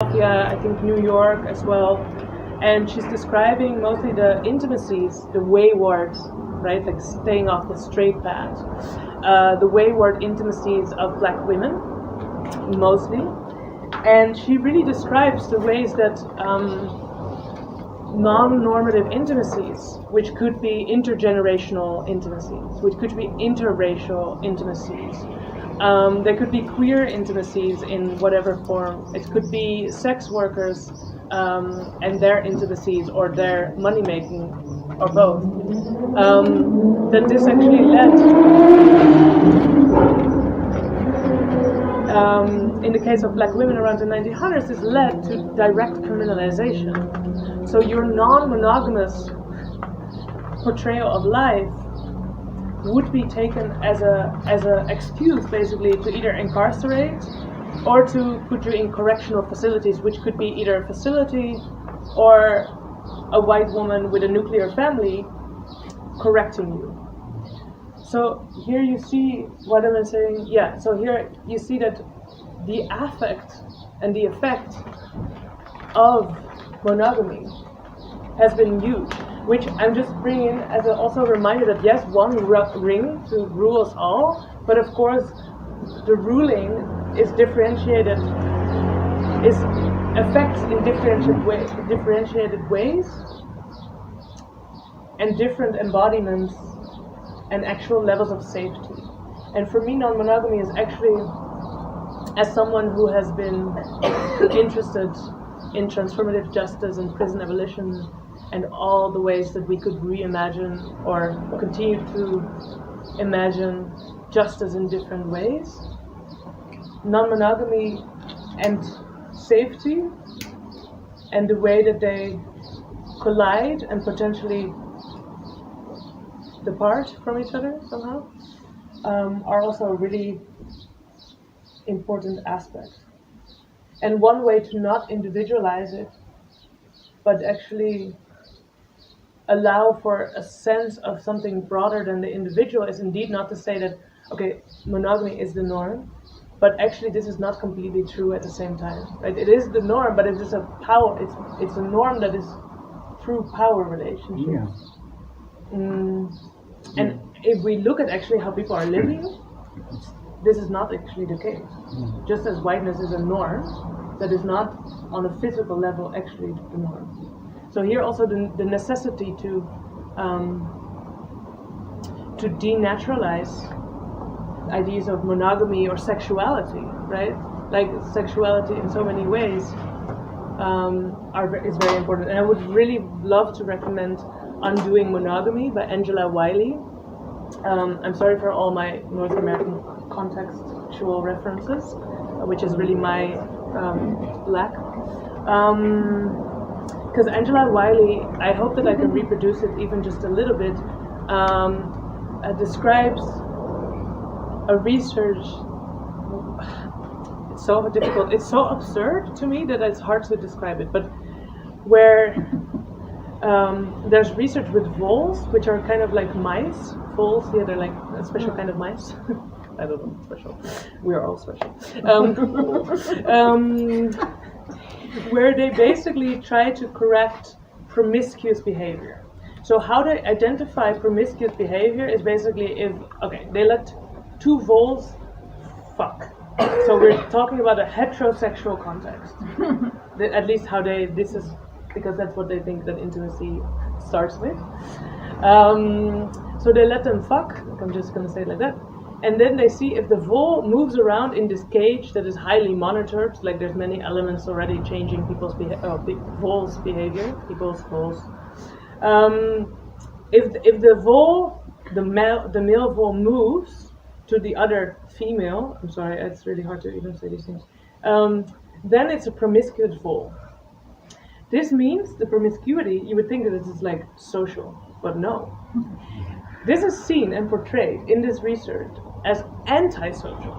I think New York as well, and she's describing mostly the intimacies, the wayward, right, like staying off the straight path, the wayward intimacies of Black women, mostly, and she really describes the ways that non-normative intimacies, which could be intergenerational intimacies, which could be interracial intimacies. They could be queer intimacies in whatever form. It could be sex workers and their intimacies or their money making or both. That this actually led, in the case of Black women around the 1900s, this led to direct criminalization. So your non-monogamous portrayal of life would be taken as a excuse, basically, to either incarcerate or to put you in correctional facilities, which could be either a facility or a white woman with a nuclear family correcting you. So here you see what am I saying? Yeah, so here you see that the affect and the effect of monogamy has been huge, which I'm just bringing as also a reminder that yes, one ring to rule us all, but of course the ruling is differentiated, is affects in differentiated ways, and different embodiments and actual levels of safety. And for me, non-monogamy is actually, as someone who has been interested in transformative justice and prison abolition and all the ways that we could reimagine or continue to imagine justice in different ways, non-monogamy and safety and the way that they collide and potentially depart from each other somehow are also a really important aspect. And one way to not individualize it, but actually allow for a sense of something broader than the individual, is indeed not to say that, okay, monogamy is the norm, but actually this is not completely true at the same time, right? It is the norm, but it is a power, it's a norm that is through power relationships. And if we look at actually how people are living, this is not actually the case. Just as whiteness is a norm, that is not on a physical level actually the norm. So here also the necessity to denaturalize ideas of monogamy or sexuality, right? Like sexuality in so many ways is very important. And I would really love to recommend Undoing Monogamy by Angela Wiley. I'm sorry for all my North American contextual references, which is really my lack. Because Angela Wiley, I hope that I can reproduce it even just a little bit, describes a research. It's so difficult, it's so absurd to me that it's hard to describe it, but where there's research with voles, which are kind of like mice. Voles, yeah, they're like a special kind of mice. I don't know, special. We are all special. Where they basically try to correct promiscuous behavior. So how they identify promiscuous behavior is basically if, okay, they let two voles fuck. So we're talking about a heterosexual context. At least how this is, because that's what they think that intimacy starts with. So they let them fuck, I'm just going to say it like that. And then they see if the vole moves around in this cage that is highly monitored, like there's many elements already changing people's voles' behavior, people's voles. If the vole, the male vole moves to the other female, I'm sorry, it's really hard to even say these things, then it's a promiscuous vole. This means the promiscuity, you would think that this is like social, but no. This is seen and portrayed in this research as antisocial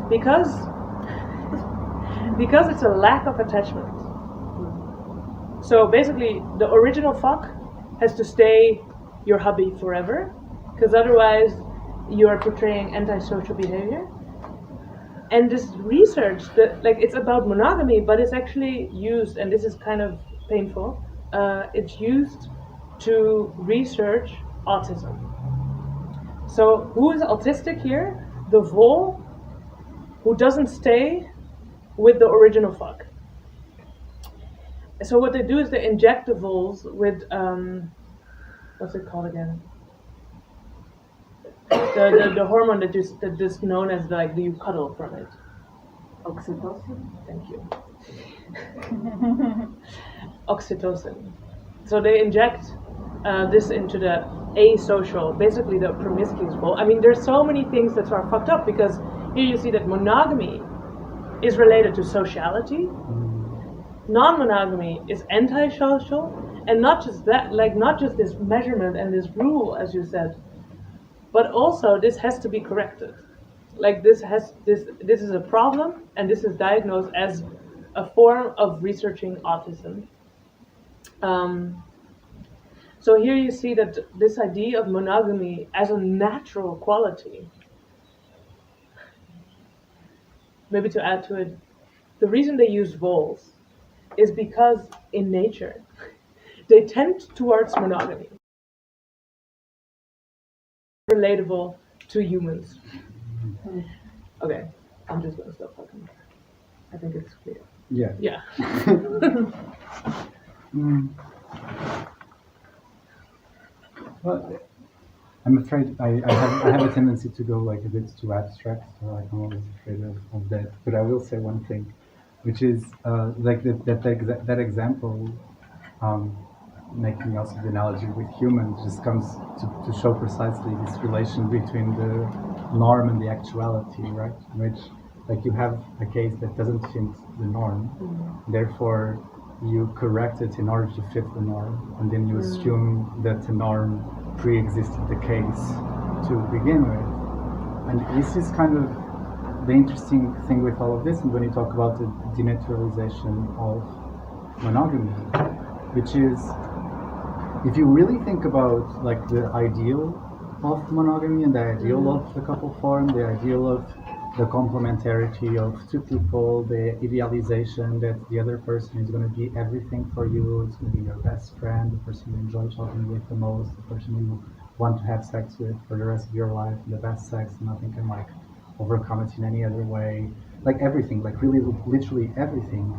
because it's a lack of attachment. So basically, the original fuck has to stay your hubby forever, because otherwise you are portraying antisocial behavior. And this research, that like it's about monogamy, but it's actually used, and this is kind of painful. It's used to research autism. So who is autistic here? The vole who doesn't stay with the original fuck. So what they do is they inject the voles with what's it called again? The hormone that is known as like you cuddle from it. Oxytocin. Thank you. Oxytocin. So they inject this into the asocial, basically the promiscuous vole. I mean, there's so many things that are fucked up because here you see that monogamy is related to sociality. Non-monogamy is anti-social, and not just that, like not just this measurement and this rule, as you said, but also this has to be corrected. Like this is a problem, and this is diagnosed as a form of researching autism. So here you see that this idea of monogamy as a natural quality. Maybe to add to it, the reason they use voles is because in nature they tend towards monogamy. Relatable to humans. Okay, I'm just gonna stop talking. I think it's clear. Yeah. Yeah. Well, I'm afraid I have a tendency to go like a bit too abstract, so I'm always afraid of that. But I will say one thing, which is like that example, making also the analogy with humans, just comes to show precisely this relation between the norm and the actuality, right? In which, like, you have a case that doesn't fit the norm, therefore you correct it in order to fit the norm, and then you assume that the norm pre-existed the case to begin with. And this is kind of the interesting thing with all of this, and when you talk about the denaturalization of monogamy, which is, if you really think about like the ideal of monogamy and the ideal of the couple form, the ideal of the complementarity of two people, the idealization that the other person is going to be everything for you, it's going to be your best friend, the person you enjoy talking with the most, the person you want to have sex with for the rest of your life, the best sex, nothing can like overcome it in any other way, like everything, like really literally everything.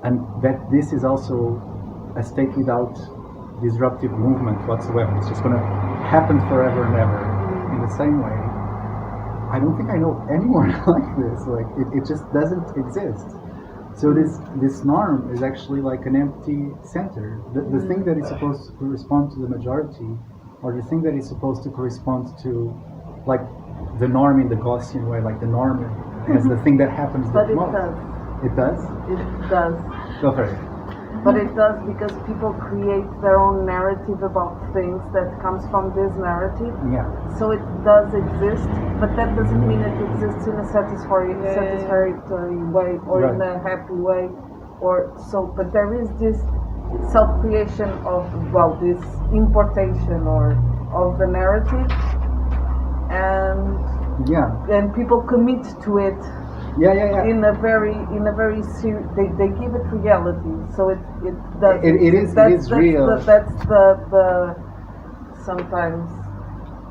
And that this is also a state without disruptive movement whatsoever. It's just going to happen forever and ever in the same way. I don't think I know anyone like this. Like it just doesn't exist. So this norm is actually like an empty center. The thing that is supposed to correspond to the majority, or the thing that is supposed to correspond to like the norm in the Gaussian way, like the norm as the thing that happens the most. It does? It does. Go for it. But it does because people create their own narrative about things that comes from this narrative. Yeah. So it does exist, but that doesn't mean it exists in a satisfactory way or in a happy way, or so. But there is this self-creation of this importation or of the narrative, and people commit to it. Yeah. In a very they give it reality, so it does. It is real. That's the sometimes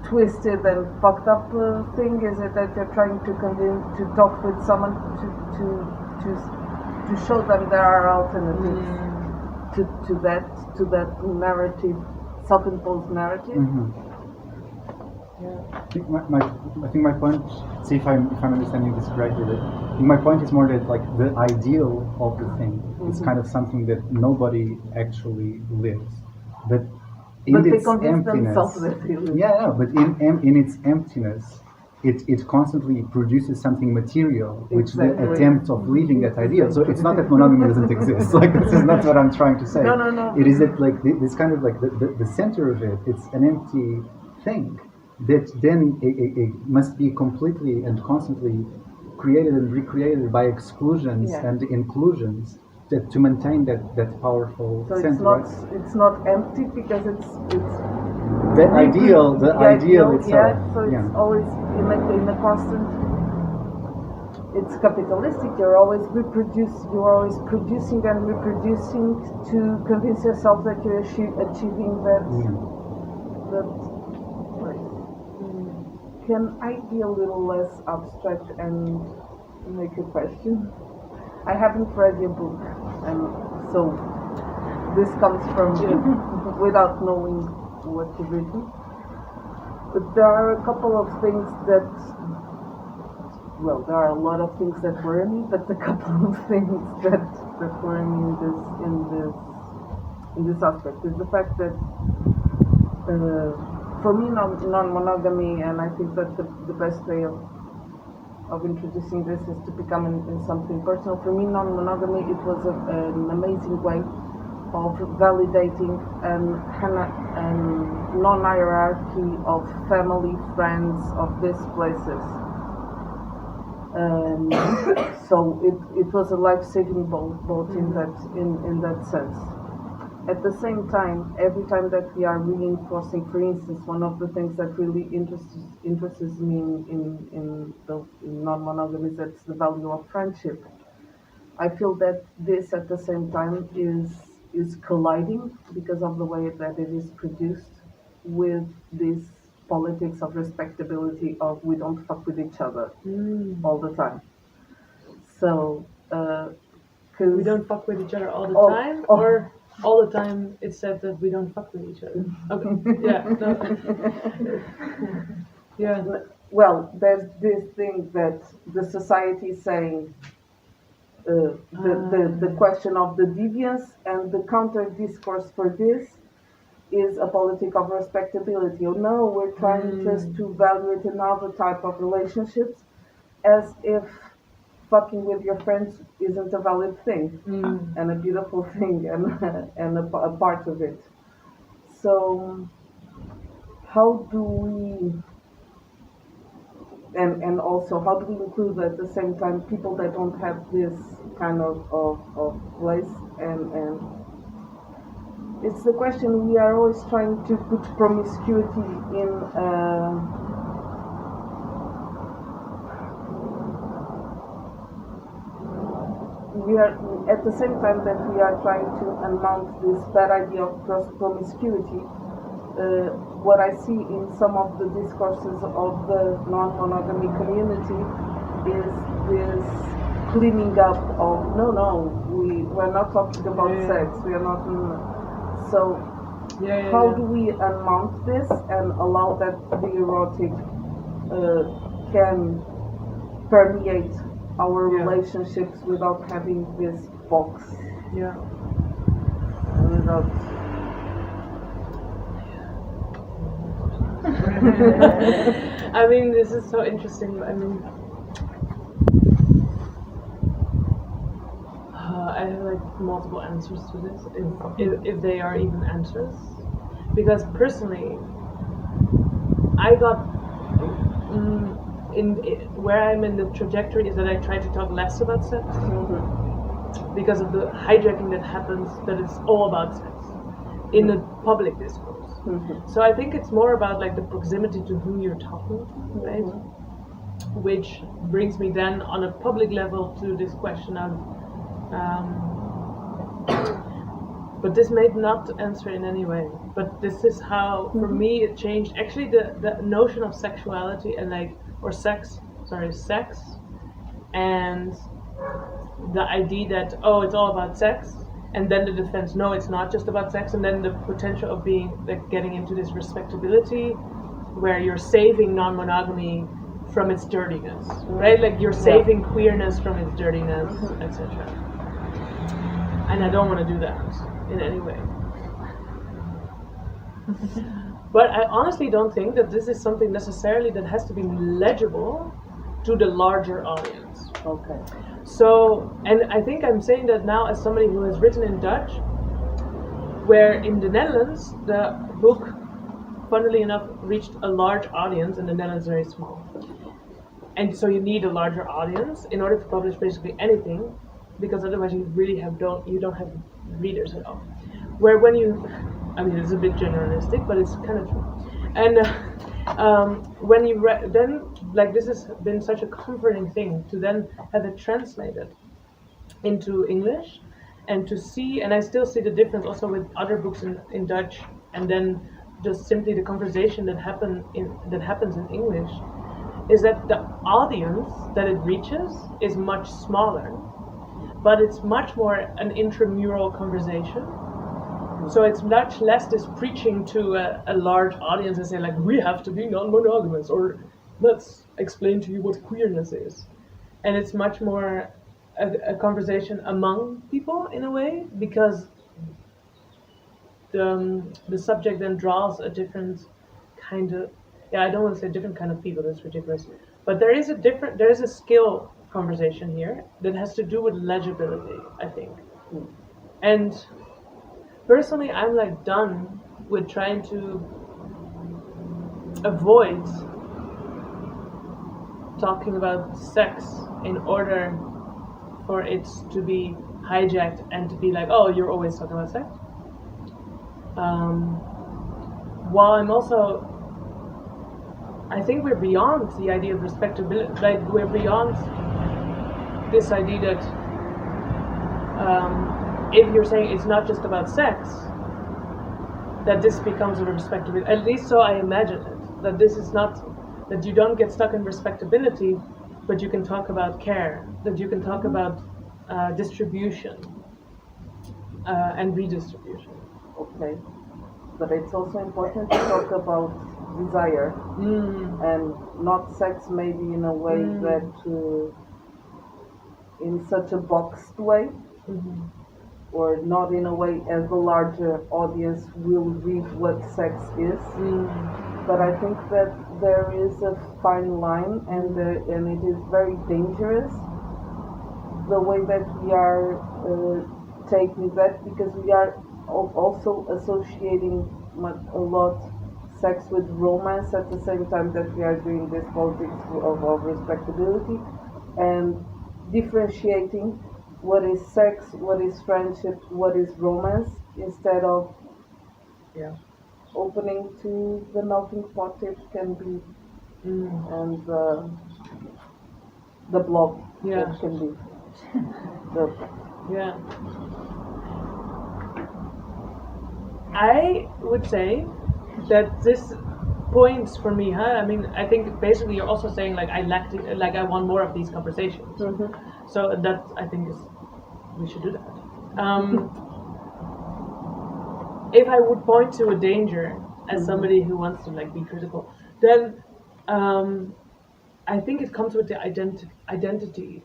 twisted and fucked up thing. Is it that they're trying to convince, to talk with someone to show them there are alternatives to that narrative, self-imposed narrative. Mm-hmm. I think my point. See if I'm understanding this correctly. My point is more that like the ideal of the thing is kind of something that nobody actually lives, but in its emptiness. But in its emptiness, it constantly produces something material, which the attempt of living that ideal. So it's not that monogamy doesn't exist. Like this is not what I'm trying to say. No. It is that like this kind of like the center of it. It's an empty thing that then it must be completely and constantly created and recreated by exclusions and inclusions to maintain that powerful so sense. It's not empty because it's the ideal itself. So it's always in a constant. it's capitalistic. You're always producing and reproducing to convince yourself that you're achieving that place. Can I be a little less abstract and make a question? I haven't read your book, and so this comes from without knowing what you've written. But there are a couple of things that, well, there are a lot of things that worry me, but a couple of things that worry me in this aspect is the fact that for me non-monogamy, and I think that the best way of introducing this is to become in something personal. For me, non-monogamy, it was an amazing way of validating and non-hierarchy of family, friends, of these places. So it was a life-saving boat in that sense. At the same time, every time that we are reinforcing, for instance, one of the things that really interests me in non-monogamy is that's the value of friendship. I feel that this at the same time is colliding because of the way that it is produced with this politics of respectability of we don't fuck with each other all the time. So, we don't fuck with each other all the time, or all the time it's said that we don't fuck with each other. Okay. Yeah. No. Yeah. Well, there's this thing that the society is saying. The question of the deviance and the counter discourse for this is a politic of respectability. Oh no, we're trying just to evaluate another type of relationships as if fucking with your friends isn't a valid thing and a beautiful thing and a part of it. So how do we and also how do we include at the same time people that don't have this kind of place and it's the question we are always trying to put promiscuity in we are at the same time that we are trying to unmount this bad idea of promiscuity. What I see in some of the discourses of the non-monogamy community is this cleaning up of we're not talking about sex, we are not how do we unmount this and allow that the erotic can permeate our relationships without having this box without I mean, this is so interesting. I mean, I have like multiple answers to this, if they are even answers. Because personally, I got where I'm in the trajectory is that I try to talk less about sex because of the hijacking that happens. That it's all about sex in the public discourse. So I think it's more about like the proximity to who you're talking to, right? Which brings me then on a public level to this question of, but this may not answer in any way, but this is how, for me, it changed. Actually, the notion of sexuality and sex, and the idea that, oh, it's all about sex, and then the defense, no, it's not just about sex, and then the potential of being getting into this respectability where you're saving non-monogamy from its dirtiness, right? Like you're saving queerness from its dirtiness, etc. And I don't want to do that in any way. But I honestly don't think that this is something necessarily that has to be legible to the larger audience. Okay. So, and I think I'm saying that now as somebody who has written in Dutch, where in the Netherlands, the book, funnily enough, reached a large audience, and the Netherlands is very small. And so you need a larger audience in order to publish basically anything, because otherwise you really you don't have readers at all. Where when you, I mean, it's a bit generalistic, but it's kind of true. And when you then like this has been such a comforting thing to then have it translated into English, and to see, and I still see the difference also with other books in Dutch, and then just simply the conversation that happens in English, is that the audience that it reaches is much smaller, but it's much more an intramural conversation. So it's much less this preaching to a large audience and say like, we have to be non-monogamous, or let's explain to you what queerness is. And it's much more a conversation among people in a way, because the subject then draws a different kind of, I don't want to say different kind of people, that's ridiculous, but there is a skill conversation here that has to do with legibility, I think. And personally, I'm like done with trying to avoid talking about sex in order for it to be hijacked and to be like, oh, you're always talking about sex. While I'm also, I think we're beyond the idea of respectability, like we're beyond this idea that if you're saying it's not just about sex, that this becomes a respectability. At least so I imagine it. That this is not, that you don't get stuck in respectability, but you can talk about care, that you can talk about distribution and redistribution. Okay. But it's also important to talk about desire and not sex, maybe in a way that in such a boxed way, or not in a way as the larger audience will read what sex is. But I think that there is a fine line, and it is very dangerous the way that we are taking that, because we are also associating a lot sex with romance at the same time that we are doing this politics of respectability, and differentiating what is sex, what is friendship, what is romance, instead of opening to the melting pot it can be, and the blob it can be. I would say that this points for me, I mean, I think basically you're also saying like I want more of these conversations. So that I think we should do that. If I would point to a danger as somebody who wants to like be critical, then I think it comes with the identity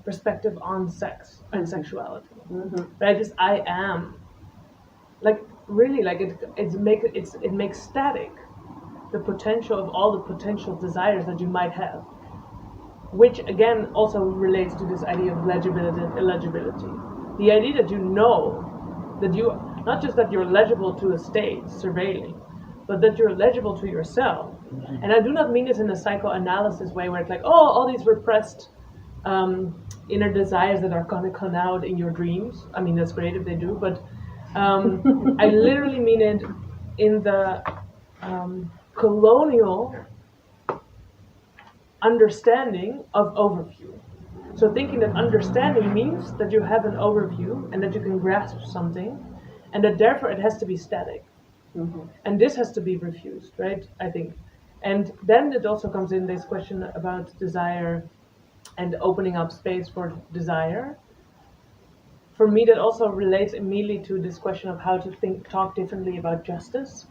perspective on sex and sexuality. Right? Just I am. Like really, like it makes static the potential of all the potential desires that you might have, which again also relates to this idea of legibility and illegibility. The idea that you know that you, not just that you're legible to a state surveilling, but that you're legible to yourself. And I do not mean this in a psychoanalysis way where it's like, oh, all these repressed inner desires that are gonna come out in your dreams. I mean, that's great if they do, but I literally mean it in the colonial understanding of overview. So thinking that understanding means that you have an overview and that you can grasp something, and that therefore it has to be static. And this has to be refused, right? I think. And then it also comes in this question about desire and opening up space for desire. For me, that also relates immediately to this question of how to talk differently about justice.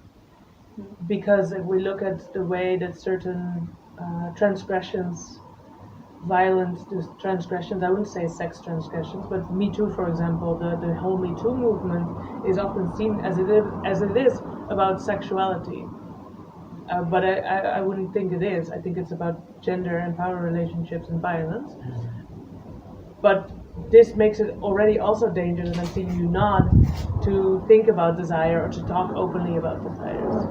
Because if we look at the way that certain transgressions, violent transgressions, I wouldn't say sex transgressions, but Me Too, for example, the whole Me Too movement is often seen as it is about sexuality. But I wouldn't think it is. I think it's about gender and power relationships and violence. But this makes it already also dangerous, and I'm seeing you nod, to think about desire or to talk openly about desires.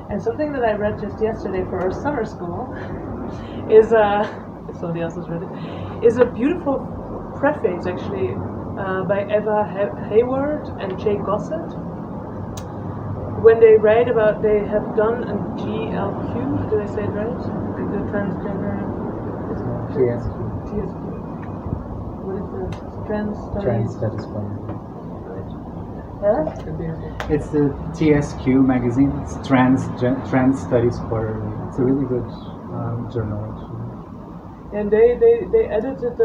And something that I read just yesterday for our summer school is, if somebody else has read it, is a beautiful preface actually by Eva Hayward and Jay Gossett. When they write about, they have done a GLQ, did I say it right? the transgender. TSQ. TSQ. What is the trans studies? Trans Status Quo. Huh? It's the TSQ magazine. It's Trans Studies Quarterly. It's a really good journal, actually. And they edited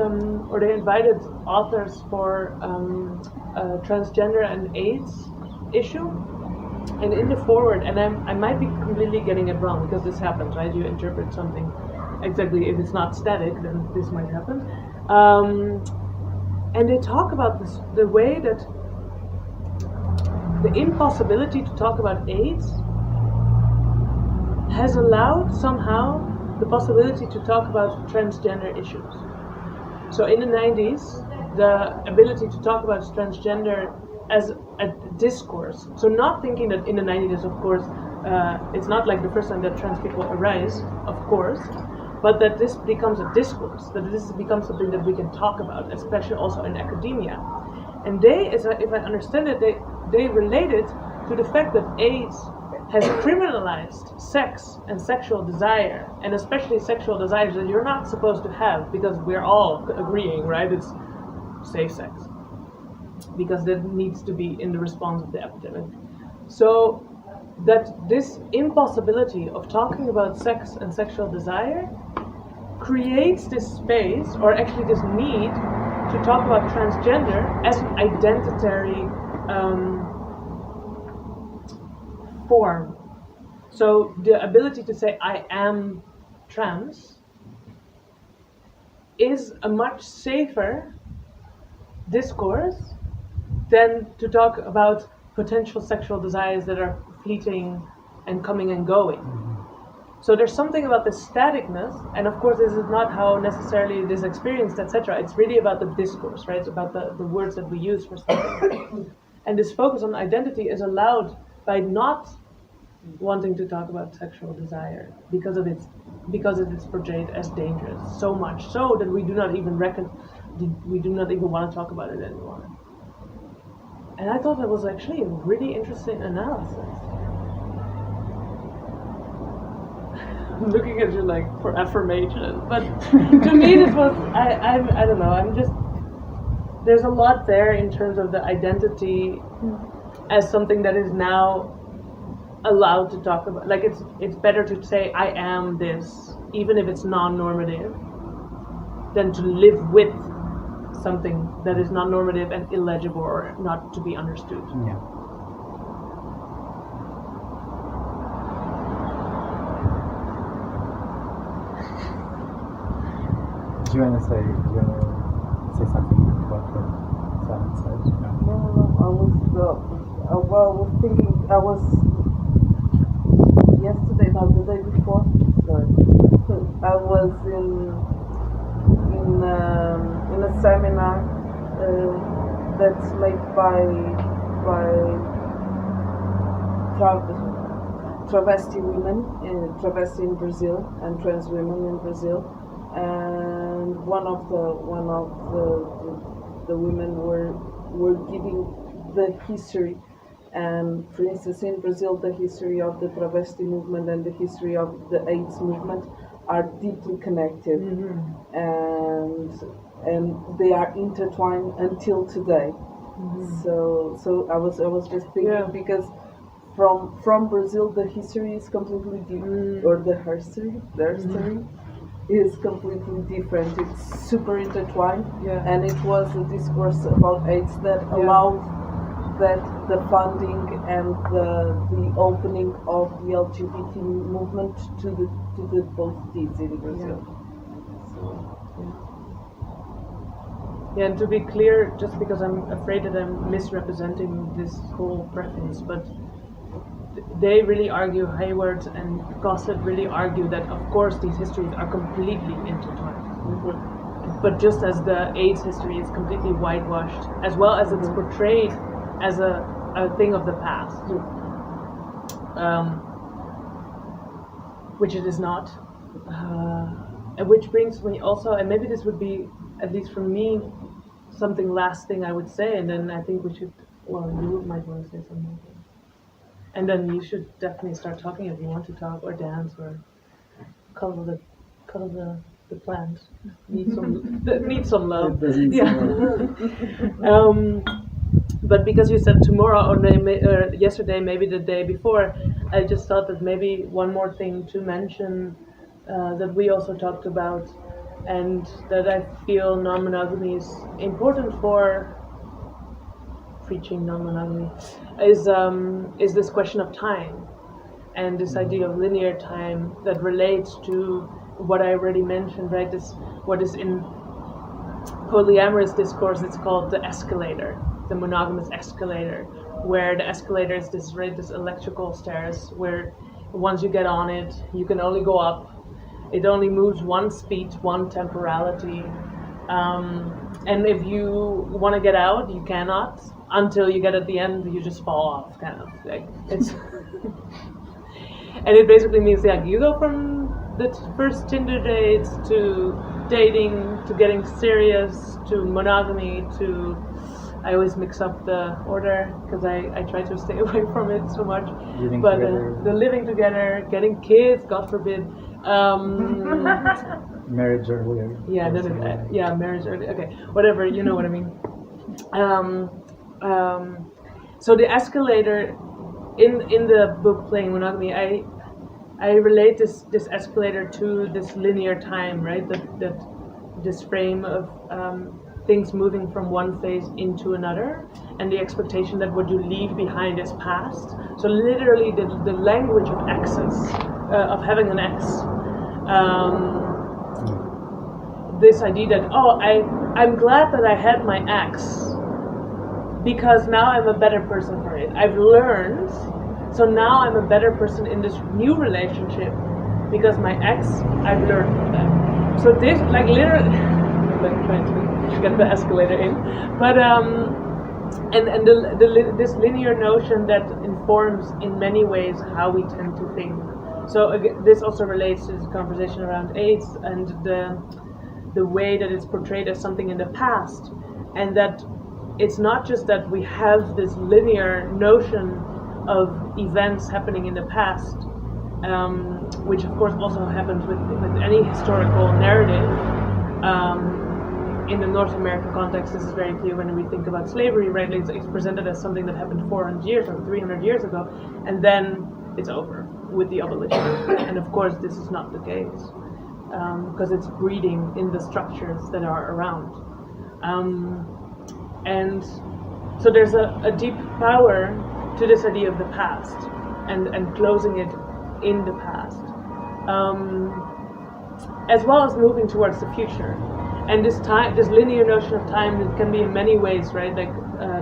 or they invited authors for a transgender and AIDS issue. And in the forward, and I might be completely getting it wrong because this happens, right? You interpret something exactly. If it's not static, then this might happen. And they talk about this, the way that the impossibility to talk about AIDS has allowed somehow the possibility to talk about transgender issues. So in the 90s, the ability to talk about transgender as a discourse. So not thinking that in the 90s, of course, it's not like the first time that trans people arise, of course, but that this becomes a discourse, that this becomes something that we can talk about, especially also in academia. And they, if I understand it, they relate it to the fact that AIDS has criminalized sex and sexual desire, and especially sexual desires that you're not supposed to have, because we're all agreeing, right? It's safe sex, because that needs to be in the response of the epidemic. So that this impossibility of talking about sex and sexual desire creates this space, or actually this need, to talk about transgender as an identitary form. So the ability to say I am trans is a much safer discourse than to talk about potential sexual desires that are fleeting and coming and going. So there's something about the staticness, and of course this is not how necessarily it is experienced, etc. It's really about the discourse, right? It's about the words that we use for something. And this focus on identity is allowed by not wanting to talk about sexual desire because it is portrayed as dangerous, so much so that we do not even want to talk about it anymore. And I thought that was actually a really interesting analysis. I'm looking at you like for affirmation, but to me this was I don't know. I'm just, there's a lot there in terms of the identity as something that is now allowed to talk about. Like it's better to say I am this, even if it's non-normative, than to live with something that is non-normative and illegible or not to be understood. Yeah. Do you want to say something about what Simon said? No, I was thinking, yesterday, not the day before, sorry, I was in a seminar that's made by travesti women, travesti in Brazil, and trans women in Brazil. And one of the women were giving the history, and for instance in Brazil the history of the travesti movement and the history of the AIDS movement are deeply connected, and they are intertwined until today. So I was just thinking, because from Brazil the history is completely different, or their history is completely different. It's super intertwined, and it was a discourse about AIDS that allowed that the funding and the opening of the LGBT movement to the both deeds in Brazil. Yeah, and to be clear, just because I'm afraid that I'm misrepresenting this whole preference, but they really argue, Hayward and Gossett really argue that of course these histories are completely intertwined. But just as the AIDS history is completely whitewashed, as well as it's portrayed as a thing of the past, which it is not. And which brings me also, and maybe this would be, at least for me, something last thing I would say, and then I think we should, well, you might want to say something. And then you should definitely start talking if you want to talk, or dance, or cuddle the plant. Need some love. It doesn't But because you said tomorrow or yesterday, maybe the day before, I just thought that maybe one more thing to mention that we also talked about, and that I feel non-monogamy is important for preaching non-monogamy, is this question of time, and this idea of linear time that relates to what I already mentioned, right? This what is in polyamorous discourse, it's called the escalator, the monogamous escalator, where the escalator is this electrical stairs where once you get on it, you can only go up. It only moves one speed, one temporality, and if you want to get out, you cannot until you get at the end. You just fall off, kind of like it's. And it basically means like you go from the first Tinder dates to dating to getting serious to monogamy to. I always mix up the order because I try to stay away from it so much. But the living together, getting kids, God forbid. Marriage earlier. Yeah, marriage earlier. Okay, whatever, you know what I mean. So the escalator in the book Playing Monogamy, I relate this escalator to this linear time, right? That this frame of things moving from one phase into another, and the expectation that what you leave behind is past. So literally the language of exes, of having an ex. This idea that, I'm glad that I had my ex because now I'm a better person for it. I've learned, so now I'm a better person in this new relationship because my ex, I've learned from that. So this, like literally, like trying to get the escalator in, but this linear notion that informs in many ways how we tend to think. So again, this also relates to this conversation around AIDS and the way that it's portrayed as something in the past, and that it's not just that we have this linear notion of events happening in the past, which of course also happens with any historical narrative. In the North American context, this is very clear when we think about slavery, right? It's presented as something that happened 400 years or 300 years ago, and then it's over with the abolition. And of course, this is not the case, because it's breeding in the structures that are around. And so there's a deep power to this idea of the past and closing it in the past, as well as moving towards the future. And this linear notion of time, it can be in many ways, right? Like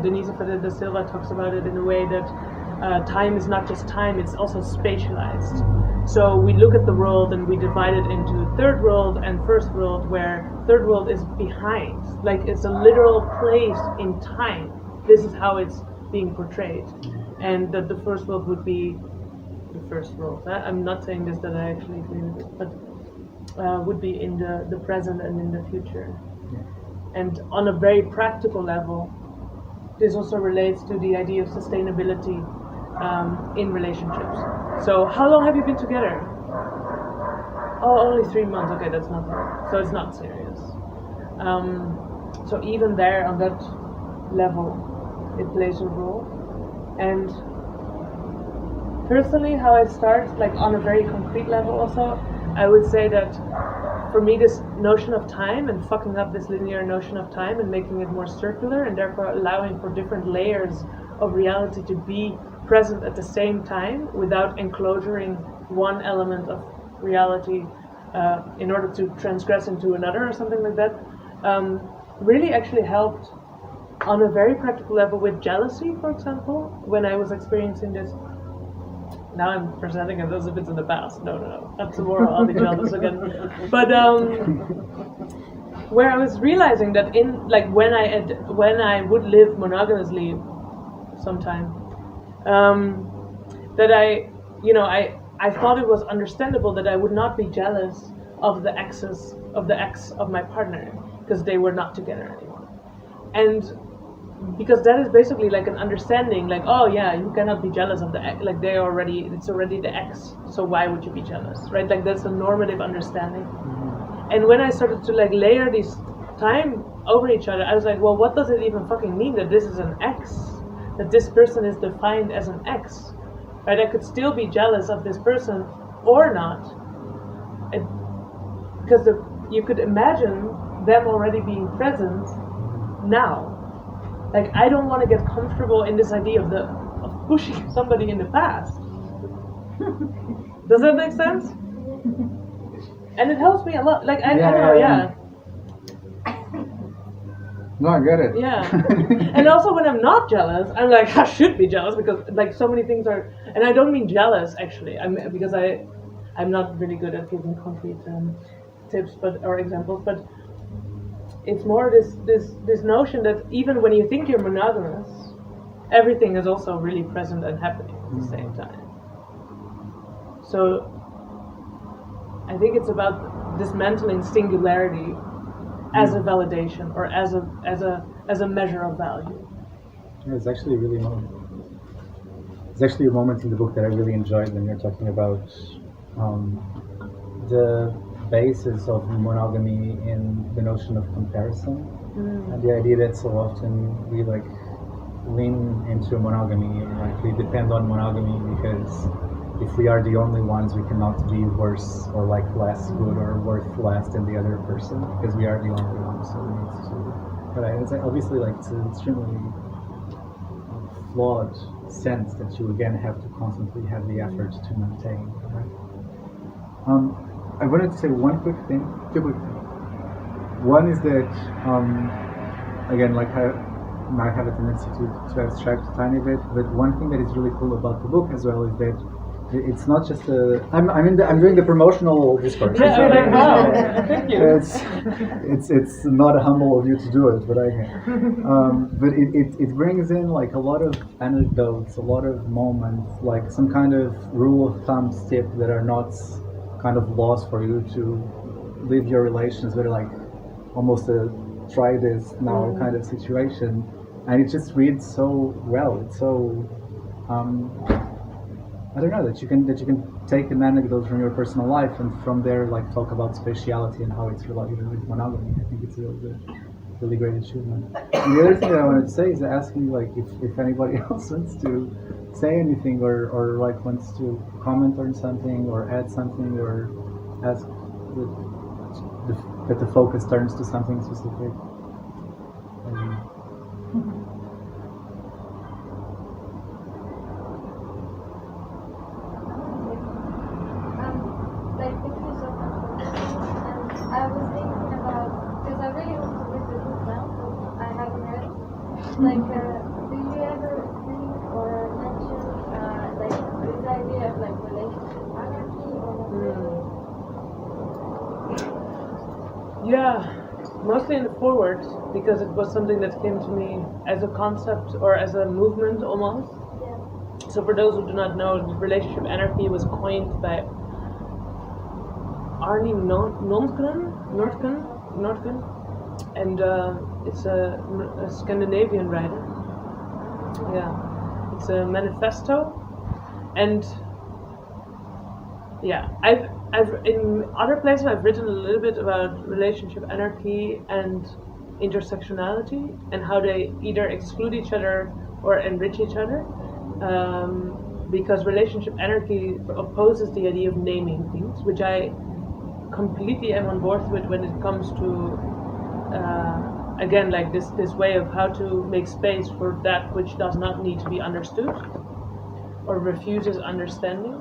Denise Ferreira da Silva talks about it in a way that time is not just time, it's also spatialized. So we look at the world and we divide it into third world and first world, where third world is behind. Like it's a literal place in time. This is how it's being portrayed. And that the first world would be the first world. I'm not saying this that I actually agree with it, but would be in the present and in the future. Yeah. And on a very practical level, this also relates to the idea of sustainability in relationships. So how long have you been together? Oh, only 3 months. Okay, that's not hard. So it's not serious. So even there, on that level, it plays a role. And personally, how I start, like on a very concrete level also, I would say that for me this notion of time and fucking up this linear notion of time and making it more circular and therefore allowing for different layers of reality to be present at the same time without enclosuring one element of reality in order to transgress into another or something like that, really actually helped on a very practical level with jealousy, for example, when I was experiencing this. Now I'm presenting it as if it's in the past. No. Not tomorrow, I'll be jealous again. But where I was realizing that in like when I would live monogamously sometime, that I thought it was understandable that I would not be jealous of the ex of my partner because they were not together anymore. And because that is basically like an understanding, like, oh yeah, you cannot be jealous of the ex, like it's already the ex, so why would you be jealous, right? Like that's a normative understanding. And when I started to like layer this time over each other, I was like, well, what does it even fucking mean that this is an ex, that this person is defined as an ex, right? I could still be jealous of this person or not, because you could imagine them already being present now. Like, I don't want to get comfortable in this idea of pushing somebody in the past. Does that make sense? And it helps me a lot. Like, I don't know, yeah. No, I get it. Yeah. And also when I'm not jealous, I'm like, I should be jealous because like so many things are, and I don't mean jealous actually, because I'm not really good at giving concrete tips or examples, but it's more this notion that even when you think you're monogamous, everything is also really present and happening at the same time. So I think it's about dismantling singularity as a validation or as a measure of value. Yeah, it's actually There's actually a moment in the book that I really enjoyed when you're talking about the basis of monogamy in the notion of comparison, and the idea that so often we like lean into monogamy, like we depend on monogamy because if we are the only ones, we cannot be worse or like less good or worth less than the other person because we are the only ones. So we need to. But it's obviously like it's an extremely flawed sense that you again have to constantly have the effort to maintain. Right? I wanted to say two quick things. One is that again, like I might have a tendency to abstract a tiny bit, but one thing that is really cool about the book as well is that it's not just I'm doing the promotional discourse. Yeah, wow. Thank you. It's not humble of you to do it, but I can. But it brings in like a lot of anecdotes, a lot of moments, like some kind of rule of thumb tip that are not kind of laws for you to live your relations, but like almost a try this now kind of situation, and it just reads so well. It's so. I don't know that you can take an anecdote from your personal life and from there like talk about spatiality and how it's related with monogamy. I think it's a really great achievement. And the other thing that I wanted to say is asking like if anybody else wants to say anything or like wants to comment on something or add something or ask that the focus turns to something specific. I was thinking about, because I really want to read the book now, because I haven't read. Like, do you ever think or mention like this idea of like relationship anarchy or not really? Yeah, mostly in the foreword, because it was something that came to me as a concept or as a movement almost. Yeah. So for those who do not know, relationship anarchy was coined by Arnie Nordgren, and it's a Scandinavian writer. Yeah, it's a manifesto, and yeah, I've in other places I've written a little bit about relationship anarchy and intersectionality and how they either exclude each other or enrich each other. Because relationship anarchy opposes the idea of naming things, which I completely am on board with when it comes to again like this way of how to make space for that which does not need to be understood or refuses understanding,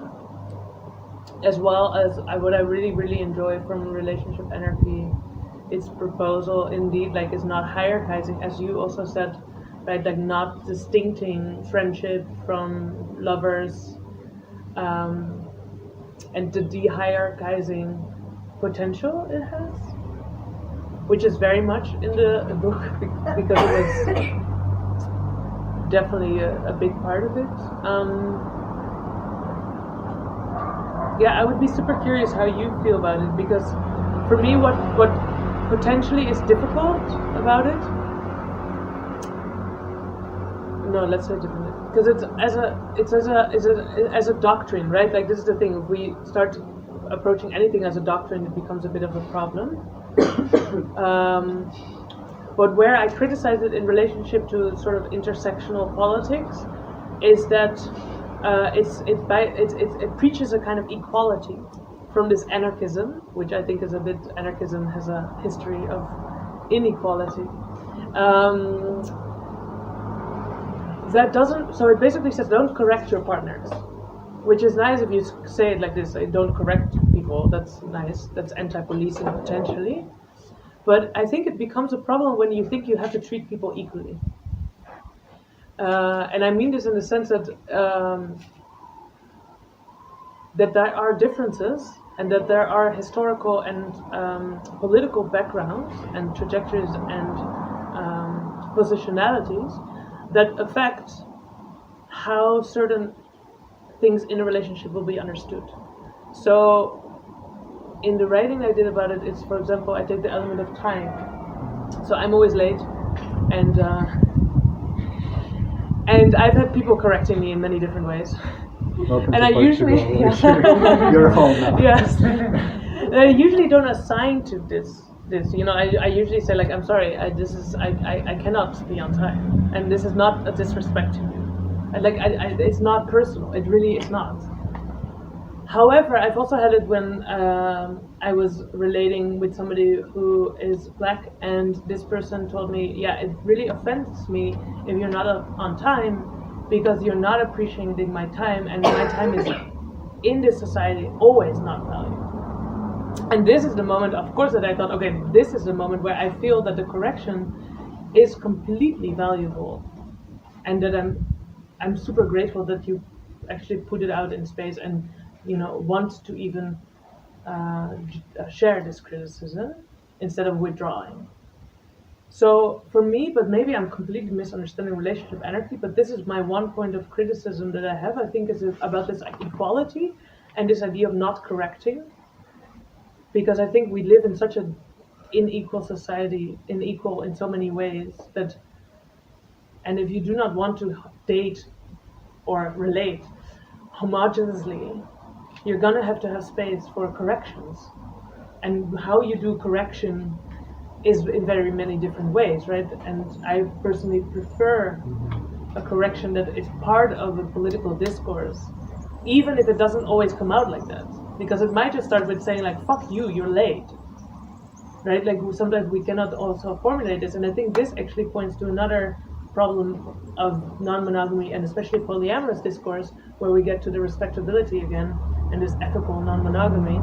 as well as what I really enjoy from relationship anarchy, its proposal indeed like is not hierarchizing, as you also said, right, like not distincting friendship from lovers, and the de-hierarchizing potential it has, which is very much in the book because it was definitely a big part of it. Yeah, I would be super curious how you feel about it, because for me what potentially is difficult about it no, let's say it differently. Because it's as a doctrine, right? Like this is the thing. If we start approaching anything as a doctrine, it becomes a bit of a problem. But where I criticize it in relationship to sort of intersectional politics is that it preaches a kind of equality from this anarchism, which I think is a bit, anarchism has a history of inequality. That doesn't, so it basically says don't correct your partners, which is nice if you say it like this, like, don't correct people, that's nice, that's anti-policing potentially. But I think it becomes a problem when you think you have to treat people equally. And I mean this in the sense that that there are differences and that there are historical and political backgrounds and trajectories and positionalities that affect how certain things in a relationship will be understood. So in the writing I did about it, it's, for example, I take the element of time. So I'm always late, and I've had people correcting me in many different ways. Welcome and to I Portugal. usually, You're home now. yes, and I usually don't assign to this. You know, I usually say like, I'm sorry, I cannot be on time, and this is not a disrespect to you. It's not personal. It really is not. However, I've also had it when I was relating with somebody who is black, and this person told me, yeah, it really offends me if you're not on time, because you're not appreciating my time, and my time is in this society always not valued. And this is the moment, of course, that I thought, okay, this is the moment where I feel that the correction is completely valuable, and that I'm super grateful that you actually put it out in space and, you know, want to even share this criticism instead of withdrawing. So for me, but maybe I'm completely misunderstanding relationship anarchy, but this is my one point of criticism that I have, I think, is about this equality and this idea of not correcting. Because I think we live in such an unequal society, unequal in so many ways, that, and if you do not want to date or relate homogeneously, you're gonna have to have space for corrections. And how you do correction is in very many different ways, right? And I personally prefer a correction that is part of a political discourse, even if it doesn't always come out like that. Because it might just start with saying like, fuck you, you're late. Right? Like sometimes we cannot also formulate this, and I think this actually points to another problem of non-monogamy and especially polyamorous discourse, where we get to the respectability again and this ethical non-monogamy.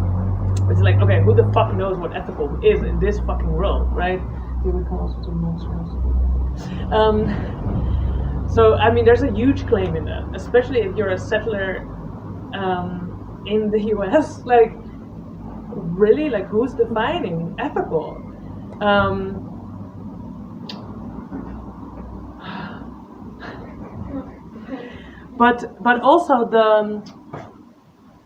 It's like, okay, who the fuck knows what ethical is in this fucking world, right? Here we come also to monsters. So I mean, there's a huge claim in that, especially if you're a settler in the US. Like, really, like, who's defining ethical? But also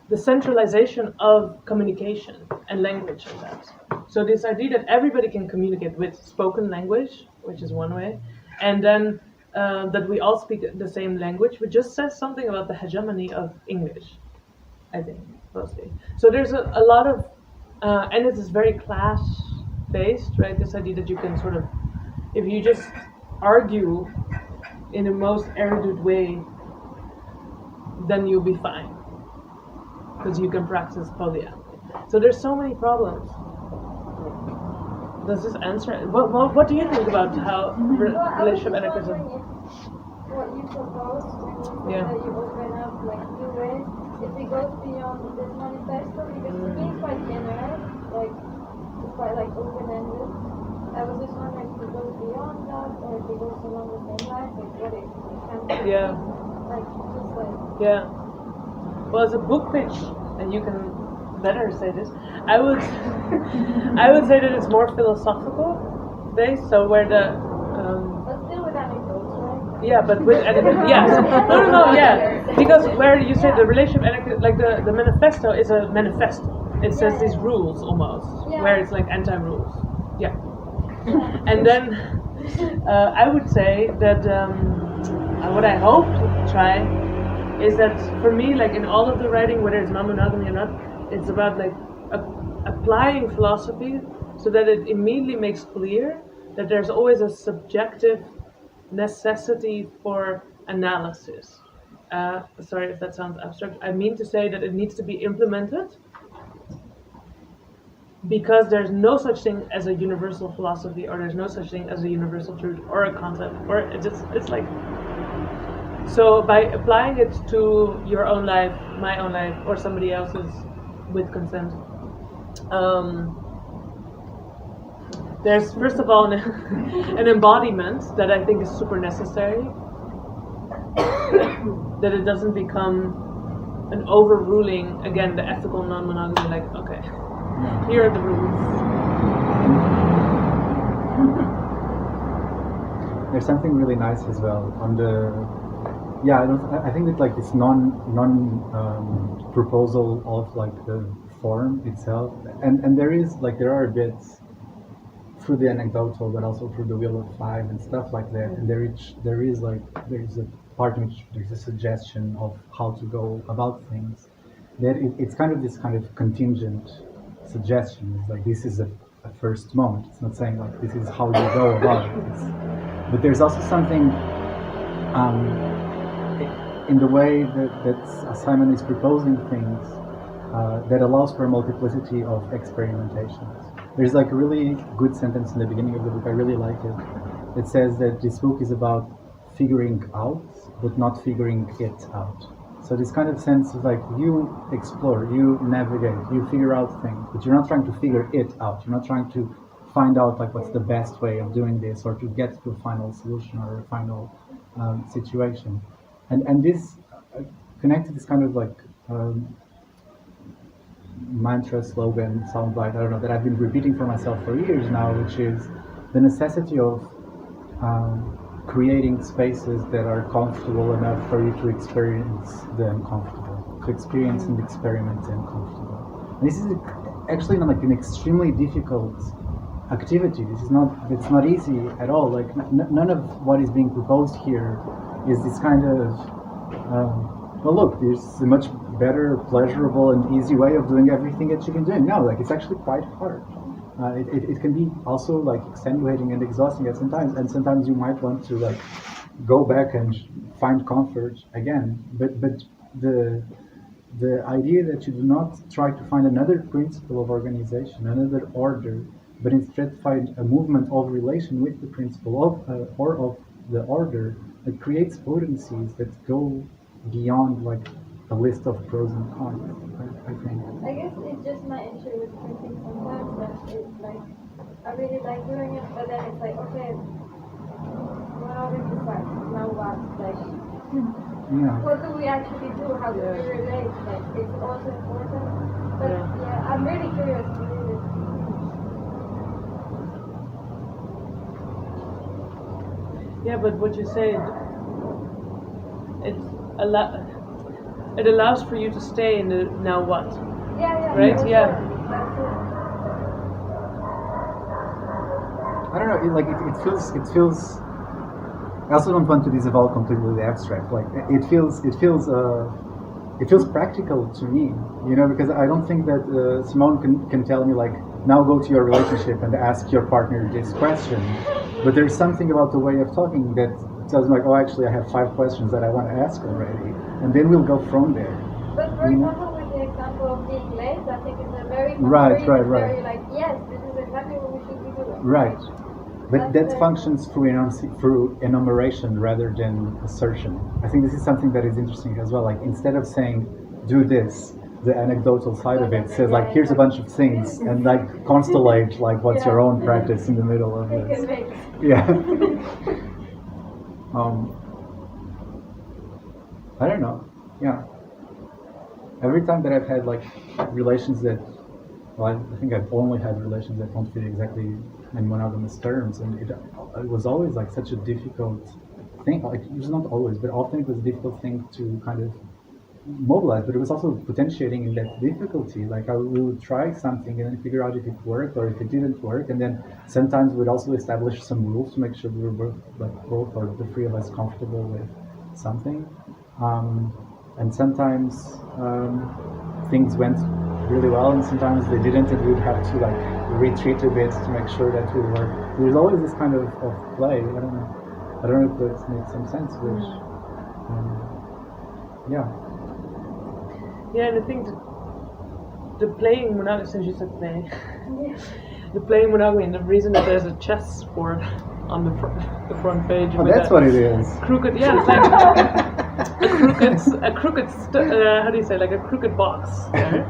the centralization of communication and language in that. So this idea that everybody can communicate with spoken language, which is one way, and then that we all speak the same language, which just says something about the hegemony of English, I think, mostly. So there's a lot of, and it is very class-based, right? This idea that you can sort of, if you just argue in the most erudite way, then you'll be fine, because you can practice polyamory. So there's so many problems. Does this answer? What do you think about how relationship anarchism? What you propose when you say that you open up like new ways, if it goes beyond this manifesto, because to me it's quite general, like it's quite like open-ended. I was just wondering if it goes beyond that, or if it goes along the same lines, like what it can be. Like just like. Yeah. Well, as a book pitch, and you can better say this, I would say that it's more philosophical based. So where the but still with anecdotes, right? Yeah, but with anecdotes, yes. No, yeah. Because where you say the relationship anecdote, like the manifesto is a manifesto. It says these rules almost, where it's like anti-rules. Yeah. And then I would say that how what I hope to try is that for me, like in all of the writing, whether it's non-monogamy or not, it's about like applying philosophy so that it immediately makes clear that there's always a subjective necessity for analysis. Sorry if that sounds abstract. I mean to say that it needs to be implemented because there's no such thing as a universal philosophy, or there's no such thing as a universal truth or a concept, or it's like, so by applying it to your own life, my own life, or somebody else's with consent, there's first of all an embodiment that I think is super necessary, that it doesn't become an overruling, again, the ethical non-monogamy, like, okay, here are the rules. There's something really nice as well on the, I think that like this non proposal of like the form itself, and there are bits through the anecdotal, but also through the Wheel of Five and stuff like that, and there is a part in which there's a suggestion of how to go about things. That it's kind of this kind of contingent suggestion. It's like this is a first moment. It's not saying like this is how you go about it. But there's also something in the way that Simon is proposing things that allows for a multiplicity of experimentations. There's like a really good sentence in the beginning of the book. I really like it. It says that this book is about figuring out, but not figuring it out. So this kind of sense of like you explore, you navigate, you figure out things, but you're not trying to figure it out. You're not trying to find out like what's the best way of doing this, or to get to a final solution or a final situation. And this connected this kind of like mantra, slogan, soundbite, I don't know, that I've been repeating for myself for years now, which is the necessity of creating spaces that are comfortable enough for you to experience the uncomfortable, to experience and experiment the uncomfortable. And this is actually not like an extremely difficult activity. It's not easy at all. Like none of what is being proposed here is this kind of well, look, there's a much better, pleasurable, and easy way of doing everything that you can do. No, like it's actually quite hard. It can be also like extenuating and exhausting at sometimes, and sometimes you might want to like go back and find comfort again. But the idea that you do not try to find another principle of organization, another order, but instead find a movement of relation with the principle of or of the order that creates potencies that go beyond like a list of pros and cons. I think. I guess it's just my issue with printing sometimes that it's like I really like doing it, but then it's like okay, we're already decided. Now what? Like, what do we actually do? How do we relate? Like, it's also important. But I'm really curious to read it. Yeah, but what you say, it allows for you to stay in the now what. Yeah. Right? Yeah. I don't know. It feels. I also don't want to disavow completely the abstract. Like it feels practical to me. You know, because I don't think that Simone can tell me like now go to your relationship and ask your partner this question. But there's something about the way of talking that tells me like, oh, actually, I have 5 questions that I want to ask already, and then we'll go from there. But for example, with the example of being late, I think it's a very right. very like, yes, this is exactly what we should be doing. Right. But that functions through enumeration rather than assertion. I think this is something that is interesting as well. Like instead of saying, do this, the anecdotal side of it says like, here's a bunch of things, and like constellate like what's your own practice in the middle of this. Yeah. I don't know. Yeah. Every time that I've had like relations that, well, I think I've only had relations that don't fit exactly in monogamous terms, and it was always like such a difficult thing. Like it was not always, but often it was a difficult thing to kind of mobilize. But it was also potentiating in that difficulty. Like we would try something and then figure out if it worked or if it didn't work, and then sometimes we'd also establish some rules to make sure we were both or the three of us comfortable with something, and sometimes things went really well, and sometimes they didn't, and we'd have to like retreat a bit to make sure that we were. There's always this kind of play. I don't know if that makes some sense. Which, yeah. Yeah, and I think the playing monogamy, since you said play, the playing monogamy, and the reason that there's a chessboard on the front page. Oh, that's what it is. Crooked, yeah, it's like a crooked, how do you say, like a crooked box. There.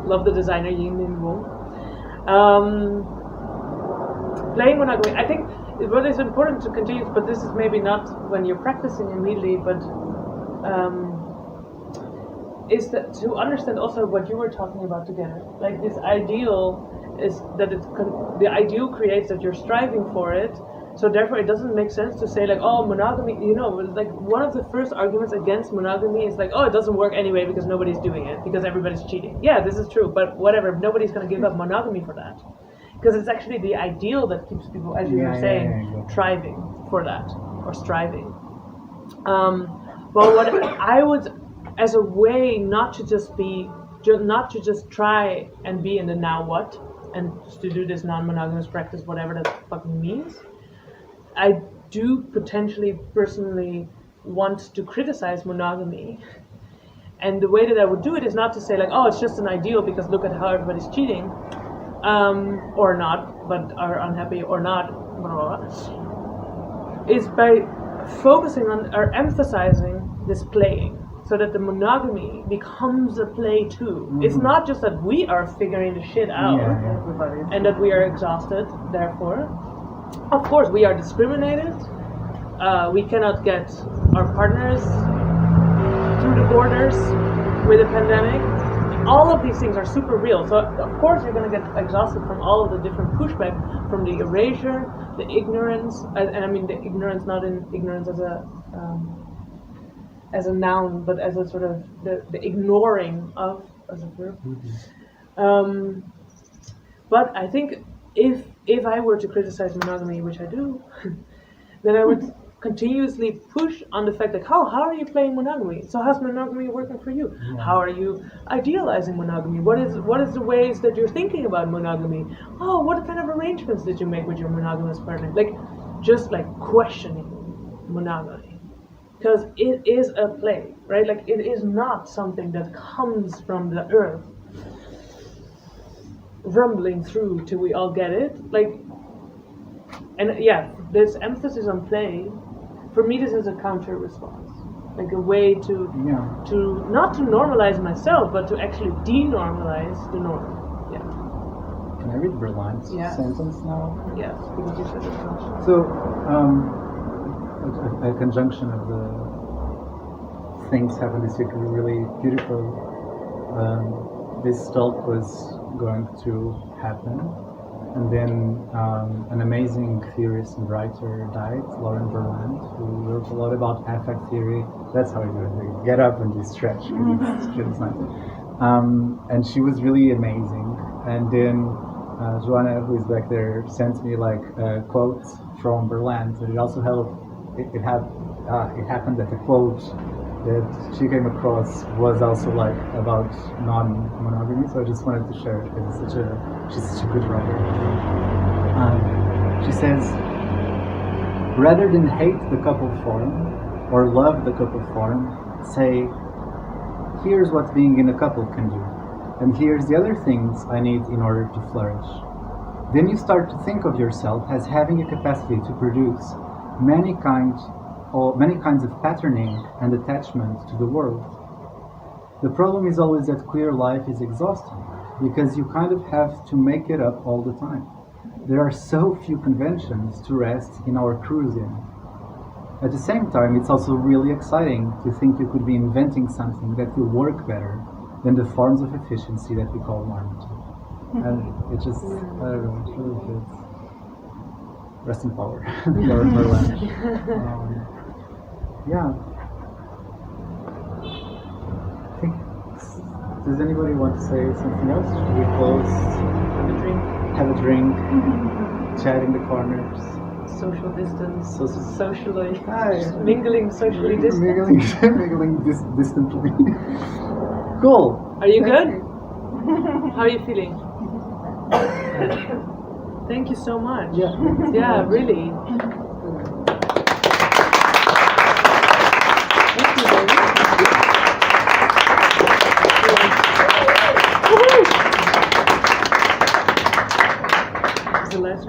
Love the designer Yin Min Wong. Playing monogamy, I think what is important to continue, but this is maybe not when you're practicing immediately, but is that to understand also what you were talking about together. Like this ideal is that the ideal creates that you're striving for it. So therefore, it doesn't make sense to say like, oh, monogamy. You know, like one of the first arguments against monogamy is like, oh, it doesn't work anyway because nobody's doing it because everybody's cheating. Yeah, this is true, but whatever. Nobody's going to give up monogamy for that, because it's actually the ideal that keeps people, as you were saying, striving for that or striving. Well, what I would, as a way not to just try and be in the now what, and to do this non-monogamous practice, whatever that fucking means. I do potentially personally want to criticize monogamy, and the way that I would do it is not to say like, oh, it's just an ideal because look at how everybody's cheating, or not, but are unhappy or not, blah, blah, blah, is by focusing on or emphasizing this playing, so that the monogamy becomes a play too. Mm-hmm. It's not just that we are figuring the shit out and that we are exhausted, therefore. Of course, we are discriminated. We cannot get our partners through the borders with a pandemic. All of these things are super real. So, of course, you're going to get exhausted from all of the different pushback, from the erasure, the ignorance, and I mean the ignorance, not in ignorance as a noun, but as a sort of the ignoring of as a verb. Mm-hmm. But I think if I were to criticize monogamy, which I do, then I would continuously push on the fact that how are you playing monogamy? So how's monogamy working for you? Yeah. How are you idealizing monogamy? What is the ways that you're thinking about monogamy? Oh, what kind of arrangements did you make with your monogamous partner? Like, just like questioning monogamy. Because it is a play, right? Like, it is not something that comes from the earth rumbling through till we all get it. Like, and yeah, this emphasis on play, for me, this is a counter response, like a way to not to normalize myself, but to actually denormalize the norm. Yeah. Can I read Berline's sentence now? Yes, because you said it much. So, a conjunction of the things happened this week really beautiful. This talk was going to happen, and then an amazing theorist and writer died, Lauren Berland, who wrote a lot about affect theory. That's how you do it. You get up and you stretch. It's nice. And she was really amazing. And then Joanna, who is back there, sent me like a quote from Berland, and it also helped. It happened that the quote that she came across was also like about non-monogamy, so I just wanted to share it because she's such a good writer. She says, rather than hate the couple form or love the couple form, say, here's what being in a couple can do, and here's the other things I need in order to flourish. Then you start to think of yourself as having a capacity to produce many kinds of patterning and attachment to the world. The problem is always that queer life is exhausting, because you kind of have to make it up all the time. There are so few conventions to rest in our cruise in. At the same time, it's also really exciting to think you could be inventing something that will work better than the forms of efficiency that we call normative. And it just, I don't know, it really fits. Rest in power. Yeah. I think, does anybody want to say something else? Should we close? Have a drink. Have a drink. Chat in the corners. social distance, Social- socially, Hi. mingling socially distant. Mingling distantly. Cool. Are you good? How are you feeling? Thank you so much. Yeah. Yeah, really. Thank you, baby. Woohoo! This is the last one.